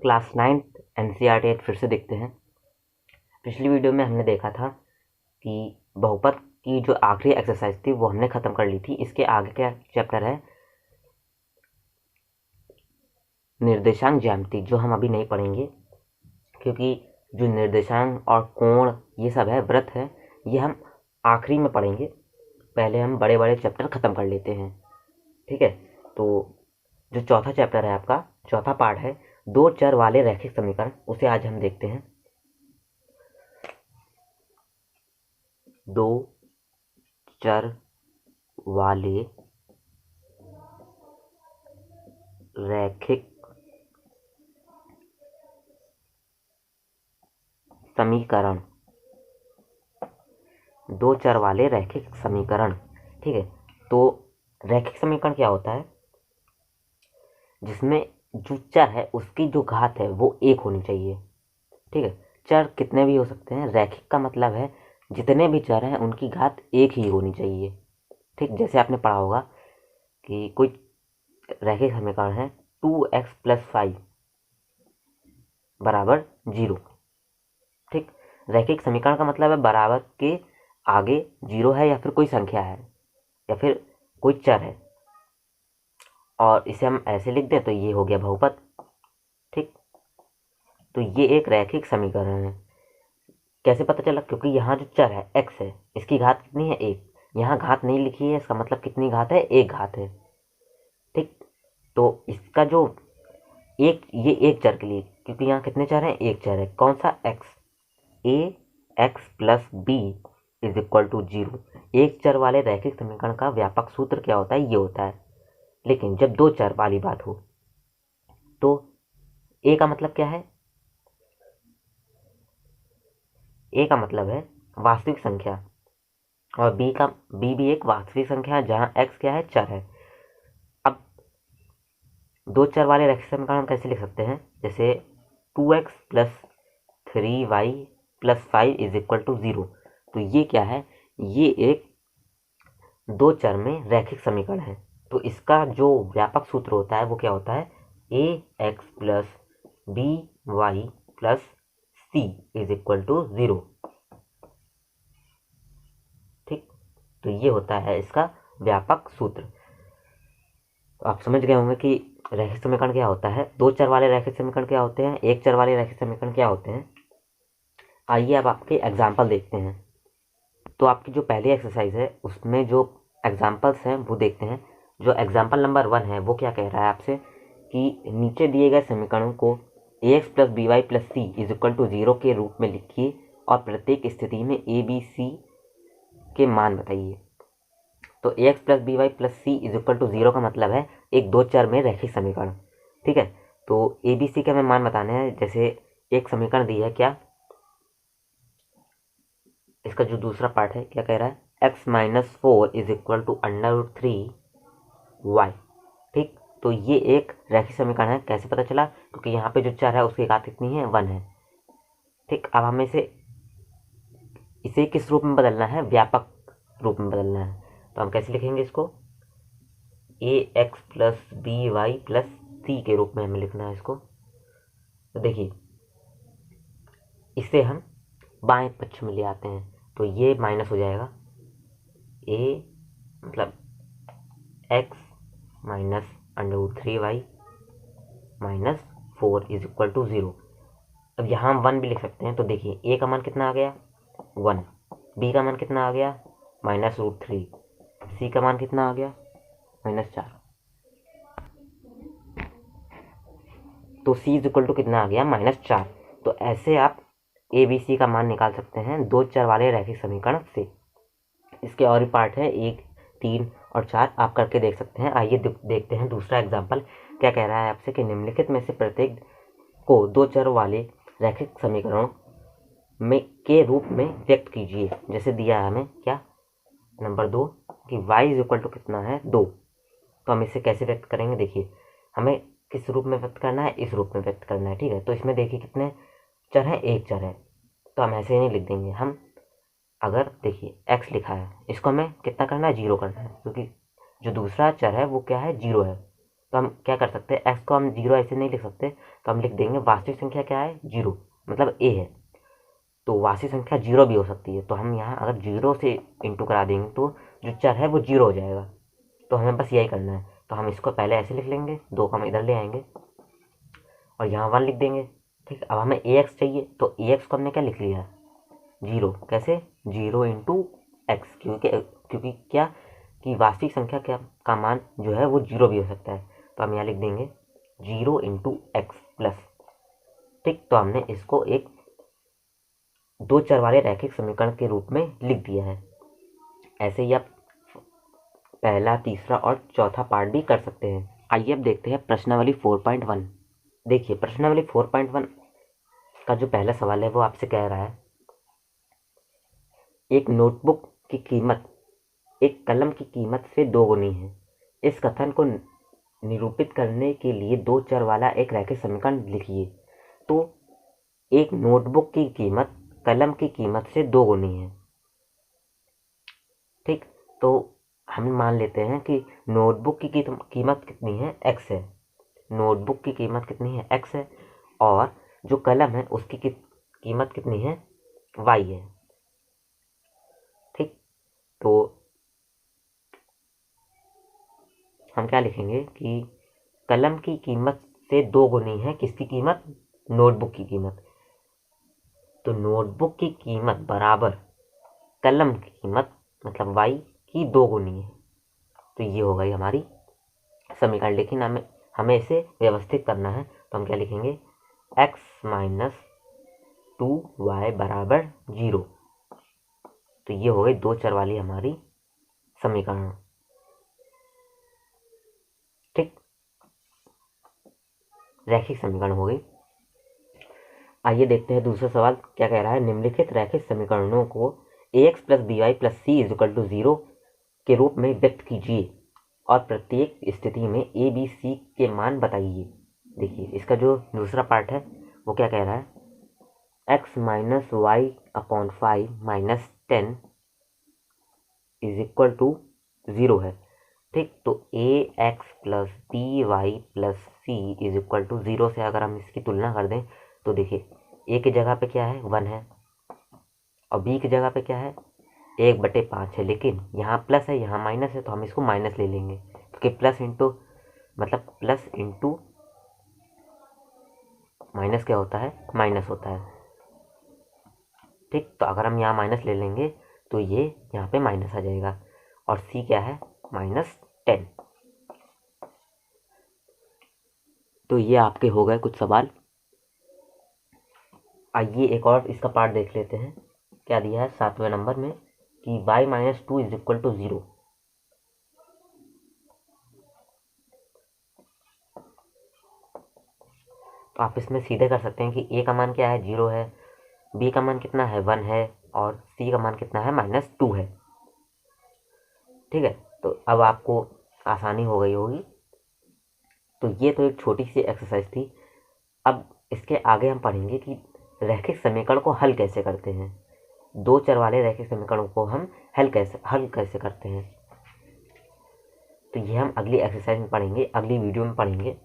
Class 9th NCERT फिर से देखते हैं। पिछली वीडियो में हमने देखा था कि बहुपद की जो आखिरी एक्सरसाइज थी वो हमने ख़त्म कर ली थी। इसके आगे क्या चैप्टर है, निर्देशांक ज्यामिति, जो हम अभी नहीं पढ़ेंगे क्योंकि जो निर्देशांक और कोण ये सब है, वृत्त है, ये हम आखिरी में पढ़ेंगे। पहले हम बड़े बड़े चैप्टर ख़त्म कर लेते हैं, ठीक है। तो जो चौथा चैप्टर है आपका, चौथा पार्ट है दो चर वाले रैखिक समीकरण, उसे आज हम देखते हैं। दो चर वाले रैखिक समीकरण, दो चर वाले रैखिक समीकरण, ठीक है। तो रैखिक समीकरण क्या होता है, जिसमें जो चर है उसकी जो घात है वो एक होनी चाहिए, ठीक है। चर कितने भी हो सकते हैं, रैखिक का मतलब है जितने भी चर हैं उनकी घात एक ही होनी चाहिए, ठीक। जैसे आपने पढ़ा होगा कि कोई रैखिक समीकरण है 2x+5 बराबर 0, ठीक। रैखिक समीकरण का मतलब है बराबर के आगे 0 है या फिर कोई संख्या है या फिर कोई चर है, और इसे हम ऐसे लिख दें तो ये हो गया बहुपद, ठीक। तो ये एक रैखिक समीकरण है। कैसे पता चला, क्योंकि यहाँ जो चर है x है, इसकी घात कितनी है, एक। यहाँ घात नहीं लिखी है, इसका मतलब कितनी घात है, एक घात है, ठीक। तो इसका जो ये एक चर के लिए, क्योंकि यहाँ कितने चर हैं, एक चर है, कौन सा, x। ax+b = 0। एक चर वाले रैखिक समीकरण का व्यापक सूत्र क्या होता है, ये होता है। लेकिन जब दो चर वाली बात हो तो a का मतलब क्या है, a का मतलब है वास्तविक संख्या, और b भी एक वास्तविक संख्या है, जहाँ x क्या है, चर है। अब दो चर वाले रैखिक समीकरण हम कैसे लिख सकते हैं, जैसे 2x + 3y + 5 = 0। तो ये क्या है, ये एक दो चर में रैखिक समीकरण है। तो इसका जो व्यापक सूत्र होता है वो क्या होता है, ax + by + c = 0, ठीक। तो ये होता है इसका व्यापक सूत्र। तो आप समझ गए होंगे कि रैखिक समीकरण क्या होता है, दो चर वाले रैखिक समीकरण क्या होते हैं, एक चर वाले रैखिक समीकरण क्या होते हैं। आइए अब आपके एग्जाम्पल देखते हैं। तो आपकी जो पहली एक्सरसाइज है उसमें जो एग्जाम्पल्स हैं वो देखते हैं। जो एग्जाम्पल नंबर 1 है वो क्या कह रहा है आपसे कि नीचे दिए गए समीकरणों को ax + by + c = 0 के रूप में लिखिए और प्रत्येक स्थिति में a b c के मान बताइए। तो ax + by + c = 0 का मतलब है एक दो चर में रैखिक समीकरण, ठीक है। तो a b c के हमें मान बताने हैं। जैसे एक समीकरण दिया है, क्या, इसका जो दूसरा पार्ट है क्या कह रहा है, x - 4 = √3y, ठीक। तो ये एक रैखिक समीकरण है। कैसे पता चला, क्योंकि यहाँ पे जो चर है उसकी घात कितनी है, 1 है, ठीक। अब हमें इसे किस रूप में बदलना है, व्यापक रूप में बदलना है। तो हम कैसे लिखेंगे इसको, ax + by + c के रूप में हमें लिखना है इसको। तो देखिए इसे हम बाएं पक्ष में ले आते हैं तो ये माइनस हो जाएगा, a मतलब x - √3y - 4 = 0। अब यहाँ हम 1 भी लिख सकते हैं। तो देखिए a का मान कितना आ गया, 1, b का मान कितना आ गया, -√3, c का मान कितना आ गया, -4। तो c = कितना आ गया, -4। तो ऐसे आप a b c का मान निकाल सकते हैं दो चर वाले रैखिक समीकरण से। इसके और भी पार्ट है, 1, 3 और 4 आप करके देख सकते हैं। आइए देखते हैं दूसरा एग्जाम्पल क्या कह रहा है आपसे कि निम्नलिखित में से प्रत्येक को दो चर वाले रैखिक समीकरणों में के रूप में व्यक्त कीजिए। जैसे दिया है हमें क्या, नंबर 2 कि y = कितना है, 2। तो हम इसे कैसे व्यक्त करेंगे, देखिए हमें किस रूप में व्यक्त करना है, इस रूप में व्यक्त करना है, ठीक है। तो इसमें देखिए कितने चर हैं, एक चर है, तो हम ऐसे नहीं लिख देंगे। हम अगर देखिए x लिखा है, इसको हमें कितना करना है, 0 करना है, क्योंकि जो दूसरा चर है वो क्या है, 0 है। तो हम क्या कर सकते हैं, एक्स को हम 0 ऐसे नहीं लिख सकते, तो हम लिख देंगे वास्तविक संख्या क्या है, 0, मतलब ए है, तो वास्तविक संख्या 0 भी हो सकती है। तो हम यहाँ अगर 0 से इंटू करा देंगे तो जो चर है वो 0 हो जाएगा। तो हमें बस यही करना है। तो हम इसको पहले ऐसे लिख लेंगे, 2 को हम इधर ले आएंगे और यहाँ 1 लिख देंगे। ठीक, अब हमें ए एक्स चाहिए, तो ए एक्स को हमने क्या लिख लिया है, 0। कैसे, 0 इंटू एक्स, क्योंकि क्या कि वास्तविक संख्या का मान जो है वो 0 भी हो सकता है। तो हम यहाँ लिख देंगे 0 इंटू एक्स प्लस। ठीक, तो हमने इसको एक 2 चर वाले रैखिक समीकरण के रूप में लिख दिया है। ऐसे ही आप पहला, तीसरा और चौथा पार्ट भी कर सकते हैं। आइए अब देखते हैं प्रश्नावली 4.1। देखिए प्रश्नावली 4.1 का जो पहला सवाल है वो आपसे कह रहा है, एक नोटबुक की कीमत एक कलम की कीमत से 2 गुनी है। इस कथन को निरूपित करने के लिए 2 चर वाला एक रैखिक समीकरण लिखिए। तो एक नोटबुक की कीमत कलम की कीमत से 2 गुनी है। ठीक, तो हम मान लेते हैं कि नोटबुक की कीमत कितनी है, एक्स है। नोटबुक की कीमत कितनी है, एक्स है, और जो कलम है उसकी कीमत कितनी है, वाई है। ठीक, तो हम क्या लिखेंगे कि कलम की कीमत से 2 गुनी है किसकी कीमत, नोटबुक की कीमत। तो नोटबुक की कीमत बराबर कलम की कीमत मतलब वाई की 2 गुनी है। तो ये हो गई हमारी समीकरण। लेकिन हमें इसे व्यवस्थित करना है, तो हम क्या लिखेंगे, x माइनस 2y बराबर 0। तो ये हो गई 2 चर वाली हमारी समीकरण। ठीक, रैखिक समीकरण हो गई। आइए देखते हैं दूसरा सवाल क्या कह रहा है, निम्नलिखित रैखिक समीकरणों को ax plus b y plus c equal to 0 के रूप में व्यक्त कीजिए और प्रत्येक स्थिति में ए बी सी के मान बताइए। देखिए इसका जो दूसरा पार्ट है वो क्या कह रहा है, x minus y upon 5 minus 10 is equal to 0 है। ठीक, तो a x plus b y plus c is equal to 0 से अगर हम इसकी तुलना कर दें तो देखिए ए की जगह पे क्या है, 1 है, और बी की जगह पे क्या है, 1/5 है। लेकिन यहाँ प्लस है, यहाँ माइनस है, तो हम इसको माइनस ले लेंगे, क्योंकि प्लस इंटू माइनस क्या होता है, माइनस होता है। ठीक, तो अगर हम यहाँ माइनस ले लेंगे तो ये यहाँ पे माइनस आ जाएगा, और सी क्या है, -10। तो ये आपके हो गए कुछ सवाल। आइए एक और इसका पार्ट देख लेते हैं। क्या दिया है 7वें नंबर में कि y minus 2 is equal to 0। तो आप इसमें सीधे कर सकते हैं कि a का मान क्या है, 0 है, b का मान कितना है, 1 है, और c का मान कितना है, -2 है। ठीक है, तो अब आपको आसानी हो गई होगी। तो ये तो एक छोटी सी एक्सरसाइज थी। अब इसके आगे हम पढ़ेंगे कि रैखिक समीकरण को हल कैसे करते हैं। 2 चर वाले रैखिक समीकरणों को हम हल कैसे करते हैं। तो ये हम अगली एक्सरसाइज में पढ़ेंगे, अगली वीडियो में पढ़ेंगे।